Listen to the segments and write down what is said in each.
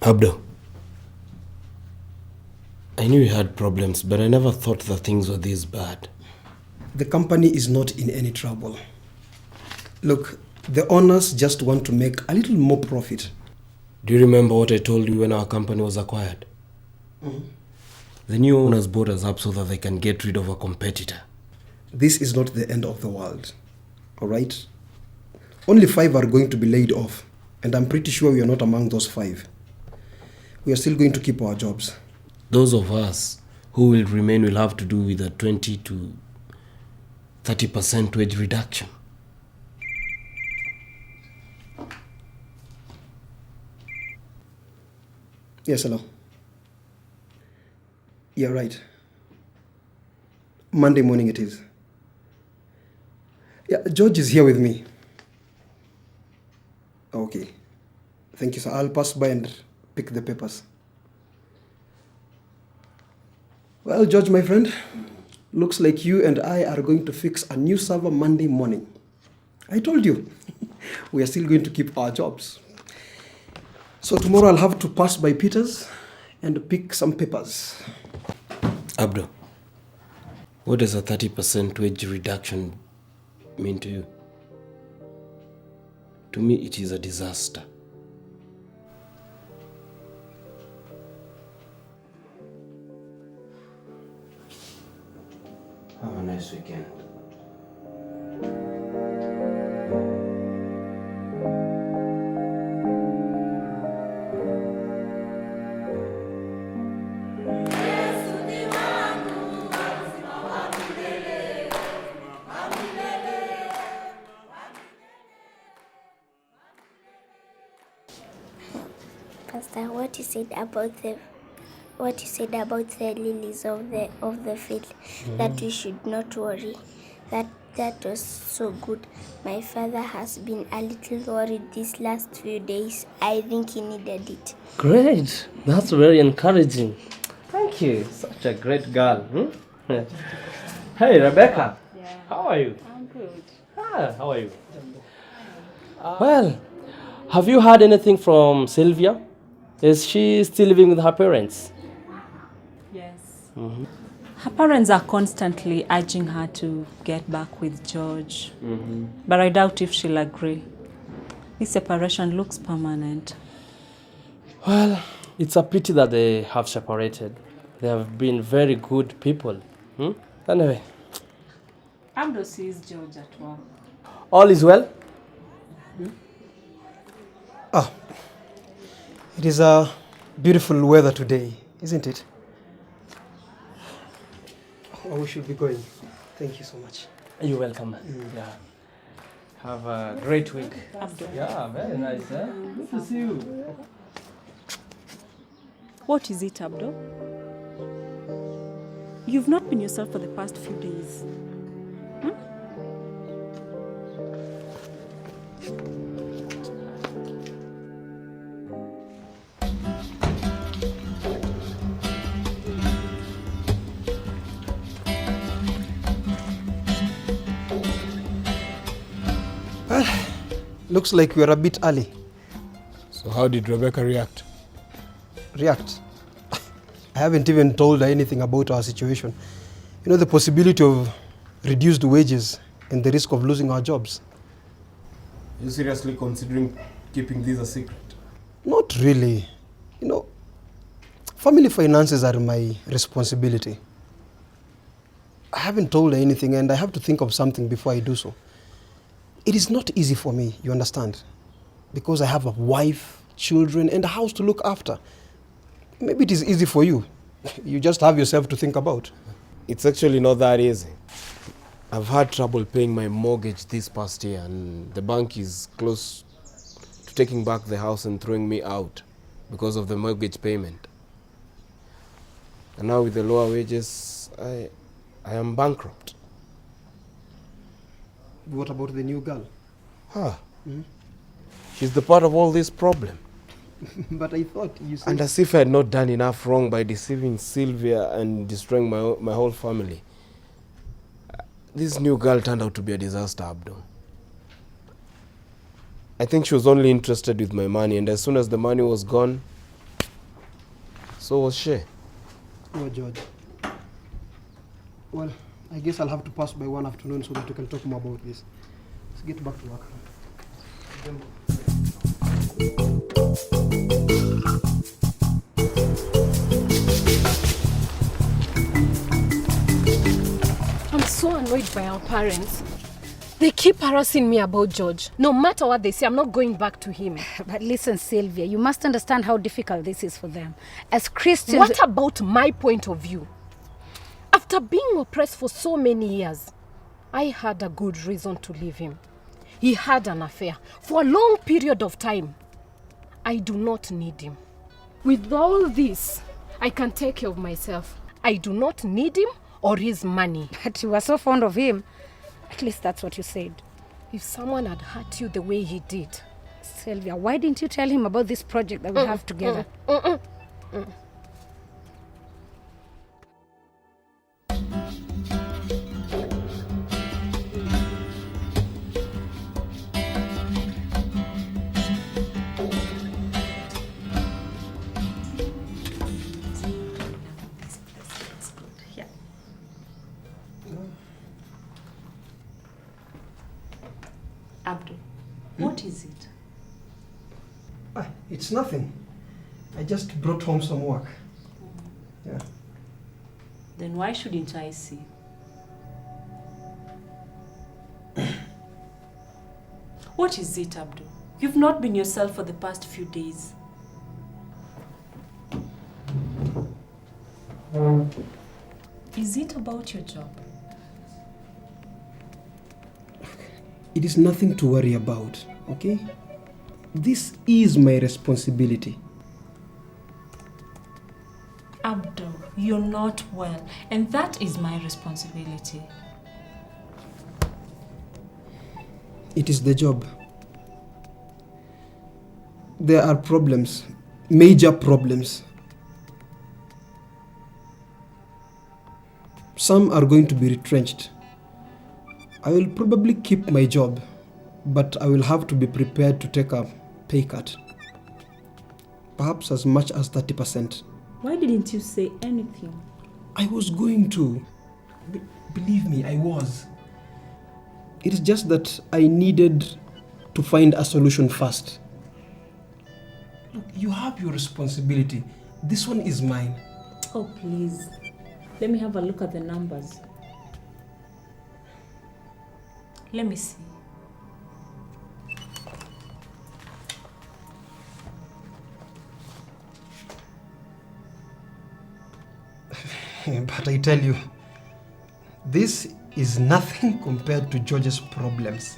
Abdo, I knew you had problems, but I never thought that things were this bad. The company is not in any trouble. Look, the owners just want to make a little more profit. Do you remember what I told you when our company was acquired? Mm-hmm. The new owners bought us up so that they can get rid of a competitor. This is not the end of the world, all right? Only 5 are going to be laid off, and I'm pretty sure we are not among those 5. We are still going to keep our jobs. Those of us who will remain will have to do with a 20 to 30% wage reduction. Yes, hello. You're right. Monday morning it is. Yeah, George is here with me. Okay. Thank you, sir. I'll pass by and pick the papers. Well, George, my friend, looks like you and I are going to fix a new server Monday morning. I told you, we are still going to keep our jobs. So tomorrow I'll have to pass by Peter's and pick some papers. Abdo, what does a 30% wage reduction mean to you? To me, it is a disaster. Have a nice weekend. Pastor, what you said about the lilies of the field, that we should not worry. That was so good. My father has been a little worried these last few days. I think he needed it. Great. That's very encouraging. Thank you. Such a great girl. Hey, Rebecca. Yeah. How are you? I'm good. How are you? Well, have you heard anything from Sylvia? Is she still living with her parents? Yes. Mm-hmm. Her parents are constantly urging her to get back with George. Mm-hmm. But I doubt if she'll agree. This separation looks permanent. Well, it's a pity that they have separated. They have been very good people. Anyway. Abdo sees George at work. All is well? It is a beautiful weather today, isn't it? Oh, we should be going. Thank you so much. You're welcome. Yeah. Have a great week. Abdo. Yeah, very nice. Good to see you. What is it, Abdo? You've not been yourself for the past few days. Looks like we are a bit early. So how did Rebecca react? React? I haven't even told her anything about our situation. You know, the possibility of reduced wages and the risk of losing our jobs. Are you seriously considering keeping this a secret? Not really. You know, family finances are my responsibility. I haven't told her anything and I have to think of something before I do so. It is not easy for me, you understand? Because I have a wife, children, and a house to look after. Maybe it is easy for you. You just have yourself to think about. It's actually not that easy. I've had trouble paying my mortgage this past year, and the bank is close to taking back the house and throwing me out because of the mortgage payment. And now with the lower wages, I am bankrupt. What about the new girl? She's the part of all this problem. But I thought you said... And as if I had not done enough wrong by deceiving Sylvia and destroying my whole family. This new girl turned out to be a disaster, Abdo. I think she was only interested with my money, and as soon as the money was gone, So was she. Oh, George. Well, I guess I'll have to pass by one afternoon so that we can talk more about this. Let's get back to work. I'm so annoyed by our parents. They keep harassing me about George. No matter what they say, I'm not going back to him. But listen, Sylvia, you must understand how difficult this is for them. As Christians... What about my point of view? After being oppressed for so many years, I had a good reason to leave him. He had an affair for a long period of time. I do not need him. With all this, I can take care of myself. I do not need him or his money. But you were so fond of him. At least that's what you said. If someone had hurt you the way he did... Sylvia, why didn't you tell him about this project that we have together? Abdo, what is it? It's nothing. I just brought home some work. Yeah. Then why shouldn't I see? What is it, Abdo? You've not been yourself for the past few days. Is it about your job? It is nothing to worry about, okay? This is my responsibility. Abdo, you're not well, and that is my responsibility. It is the job. There are problems, major problems. Some are going to be retrenched. I will probably keep my job, but I will have to be prepared to take a pay cut. Perhaps as much as 30%. Why didn't you say anything? I was going to. Believe me, I was. It is just that I needed to find a solution first. Look, you have your responsibility. This one is mine. Oh, please. Let me have a look at the numbers. Let me see. But I tell you, this is nothing compared to George's problems.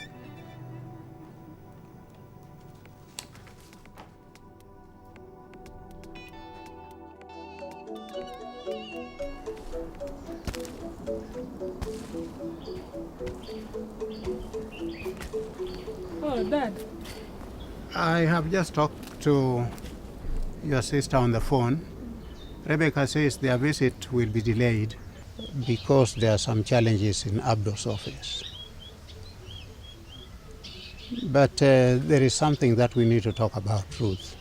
Oh, Dad. I have just talked to your sister on the phone. Rebecca says their visit will be delayed because there are some challenges in Abdo's office. But there is something that we need to talk about, Ruth.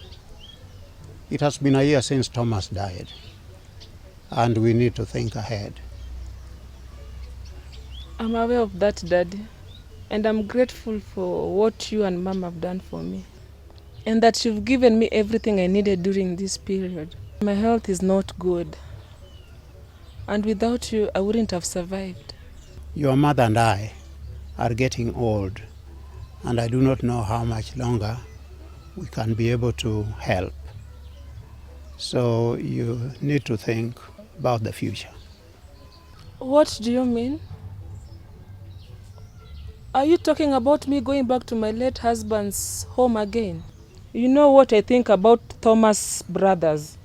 It has been a year since Thomas died, and we need to think ahead. I'm aware of that, Daddy, and I'm grateful for what you and Mom have done for me, and that you've given me everything I needed during this period. My health is not good, and without you, I wouldn't have survived. Your mother and I are getting old, and I do not know how much longer we can be able to help. So you need to think about the future. What do you mean? Are you talking about me going back to my late husband's home again? You know what I think about Thomas' brothers.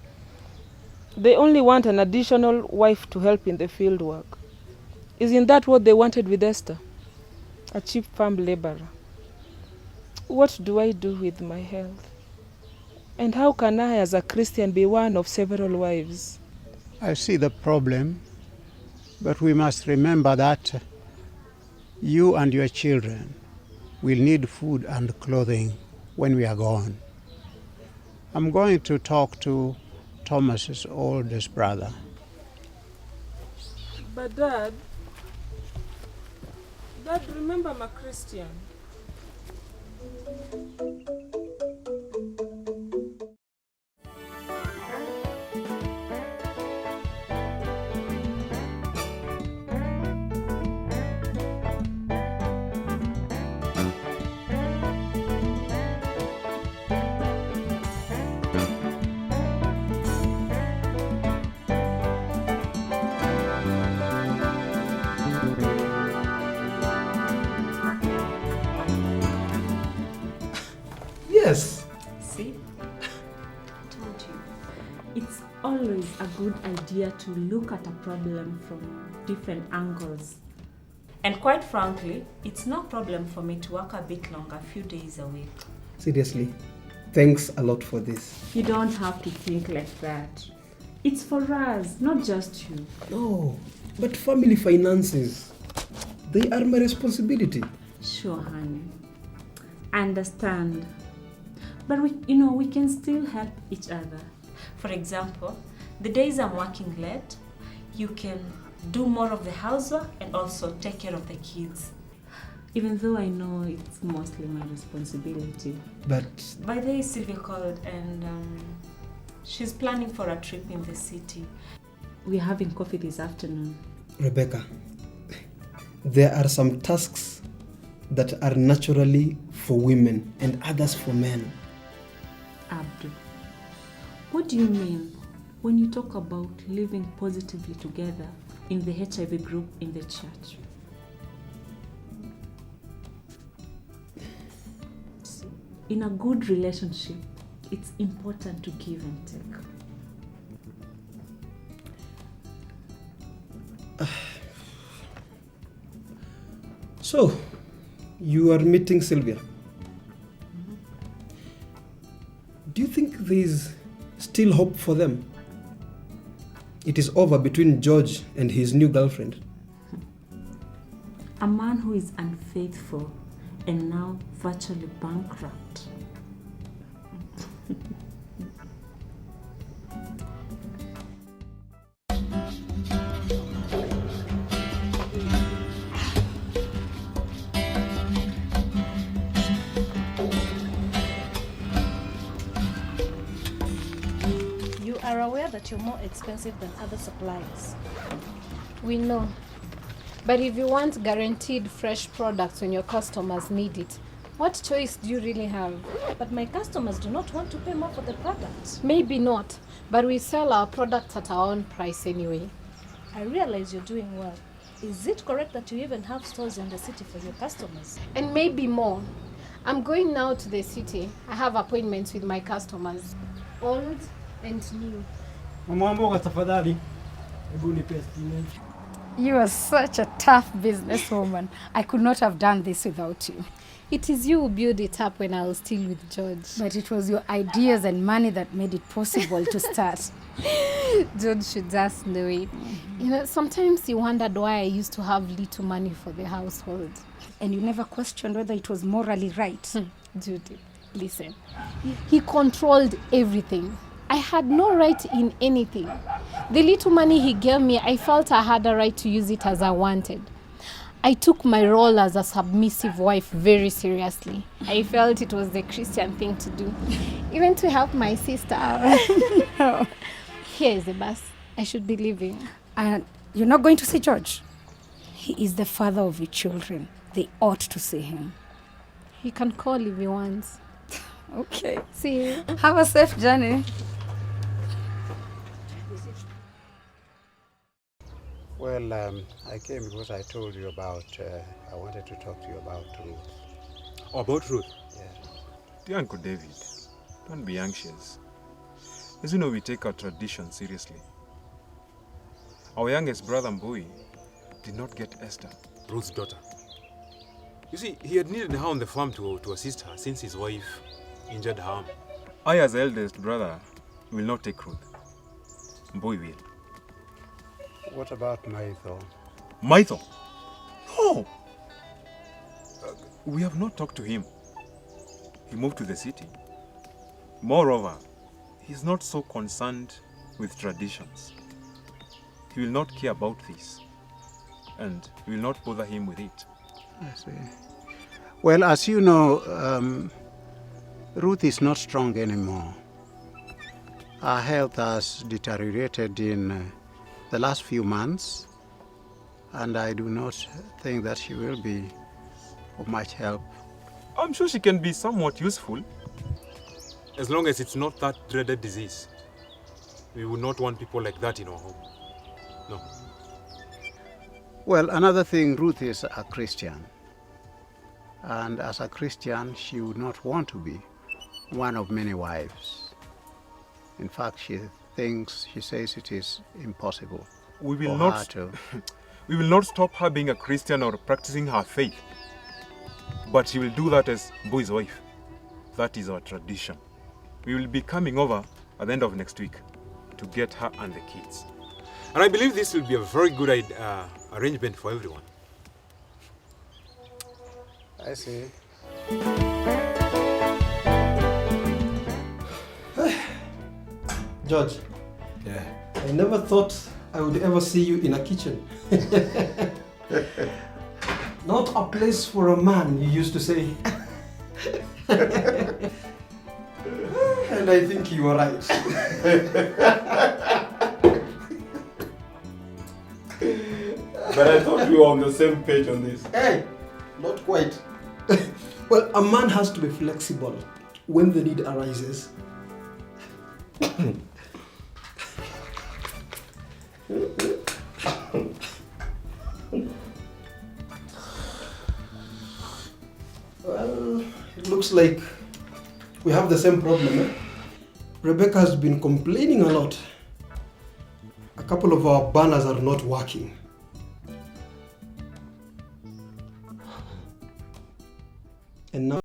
They only want an additional wife to help in the field work. Isn't that what they wanted with Esther? A cheap farm laborer. What do I do with my health? And how can I, as a Christian, be one of several wives? I see the problem, but we must remember that you and your children will need food and clothing when we are gone. I'm going to talk to Thomas's oldest brother. But Dad, remember I'm a Christian. Yes. See? I told you. It's always a good idea to look at a problem from different angles. And quite frankly, it's no problem for me to work a bit longer, a few days a week. Seriously, thanks a lot for this. You don't have to think like that. It's for us, not just you. No, but family finances, they are my responsibility. Sure, honey. I understand. But we can still help each other. For example, the days I'm working late, you can do more of the housework and also take care of the kids. Even though I know it's mostly my responsibility. But by the way, Sylvia called and she's planning for a trip in the city. We're having coffee this afternoon. Rebecca, there are some tasks that are naturally for women and others for men. Abdo, what do you mean when you talk about living positively together in the HIV group in the church? In a good relationship, it's important to give and take. So, you are meeting Sylvia. Do you think there's still hope for them? It is over between George and his new girlfriend. A man who is unfaithful and now virtually bankrupt. You are aware that you're more expensive than other suppliers. We know. But if you want guaranteed fresh products when your customers need it, what choice do you really have? But my customers do not want to pay more for the products. Maybe not, but we sell our products at our own price anyway. I realize you're doing well. Is it correct that you even have stores in the city for your customers? And maybe more. I'm going now to the city. I have appointments with my customers, old and new. You are such a tough businesswoman. I could not have done this without you. It is you who built it up when I was still with George. But it was your ideas and money that made it possible to start. George should just know it. You know, sometimes you wondered why I used to have little money for the household. And you never questioned whether it was morally right. Judy, listen. He controlled everything. I had no right in anything. The little money he gave me, I felt I had a right to use it as I wanted. I took my role as a submissive wife very seriously. I felt it was the Christian thing to do, even to help my sister. Here is the bus. I should be leaving. And you're not going to see George? He is the father of your children. They ought to see him. He can call if he wants. Okay. See you. Have a safe journey. Well, I came because I told you about, I wanted to talk to you about Ruth. Oh, about Ruth? Yeah. Dear Uncle David, don't be anxious. As you know, we take our tradition seriously. Our youngest brother, Mbui, did not get Esther, Ruth's daughter. You see, he had needed her on the farm to assist her since his wife injured her arm. I, as the eldest brother, will not take Ruth. Mbui will. What about Maitho? Maitho? No! We have not talked to him. He moved to the city. Moreover, he's not so concerned with traditions. He will not care about this, and we will not bother him with it. I see. Well, as you know, Ruth is not strong anymore. Her health has deteriorated in the last few months, and I do not think that she will be of much help. I'm sure she can be somewhat useful, as long as it's not that dreaded disease. We would not want people like that in our home. No. Well, another thing, Ruth is a Christian. And as a Christian, she would not want to be one of many wives. In fact, she says it is impossible We will for her not. to. We will not stop her being a Christian or practicing her faith. But she will do that as Boy's wife. That is our tradition. We will be coming over at the end of next week to get her and the kids. And I believe this will be a very good arrangement for everyone. I see. George. Yeah. I never thought I would ever see you in a kitchen. Not a place for a man, you used to say. And I think you are right. But I thought we were on the same page on this. Hey, not quite. Well, a man has to be flexible when the need arises. Well, it looks like we have the same problem. Eh? Rebecca has been complaining a lot. A couple of our burners are not working. And now